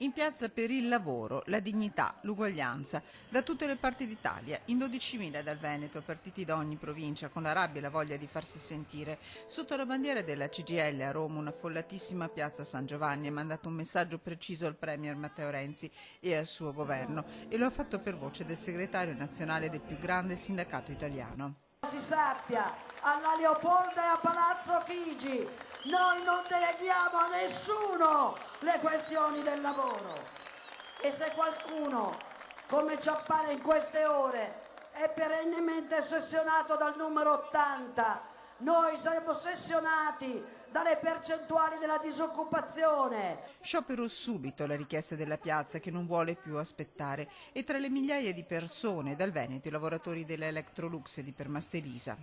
In piazza per il lavoro, la dignità, l'uguaglianza, da tutte le parti d'Italia, in 12.000 dal Veneto, partiti da ogni provincia, con la rabbia e la voglia di farsi sentire. Sotto la bandiera della CGIL a Roma, una follatissima piazza San Giovanni ha mandato un messaggio preciso al Premier Matteo Renzi e al suo governo, e lo ha fatto per voce del segretario nazionale del più grande sindacato italiano. Si sappia, alla Leopolda e a Palazzo Chigi, noi non deleghiamo a nessuno le questioni del lavoro. E se qualcuno, come ci appare in queste ore, è perennemente ossessionato dal numero 80, noi saremo ossessionati dalle percentuali della disoccupazione. Sciopero subito, la richiesta della piazza che non vuole più aspettare, e tra le migliaia di persone dal Veneto i lavoratori della Electrolux e di Permastelisa.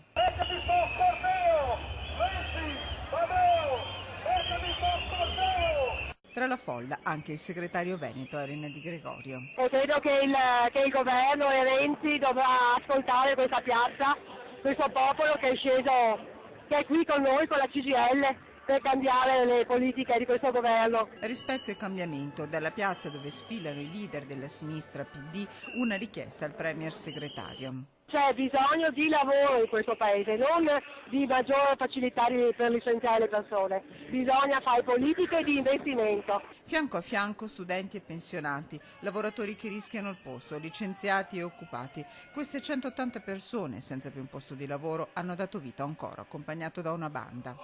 Tra la folla anche il segretario veneto Elena Di Gregorio. E credo che il governo e Renzi dovrà ascoltare questa piazza, questo popolo che è sceso, che è qui con noi, con la CGIL, per cambiare le politiche di questo governo. Rispetto e cambiamento, dalla piazza dove sfilano i leader della sinistra PD, una richiesta al Premier segretario. C'è bisogno di lavoro in questo paese, non di maggiore facilità per licenziare le persone. Bisogna fare politiche di investimento. Fianco a fianco studenti e pensionati, lavoratori che rischiano il posto, licenziati e occupati. Queste 180 persone senza più un posto di lavoro hanno dato vita a un coro accompagnato da una banda.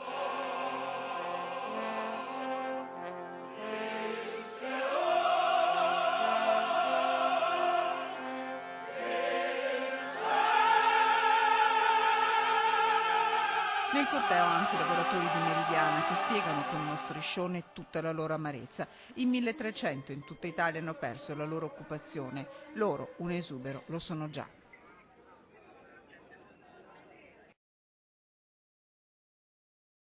Nel corteo anche i lavoratori di Meridiana che spiegano con uno striscione tutta la loro amarezza. In 1300 in tutta Italia hanno perso la loro occupazione. Loro, un esubero, lo sono già.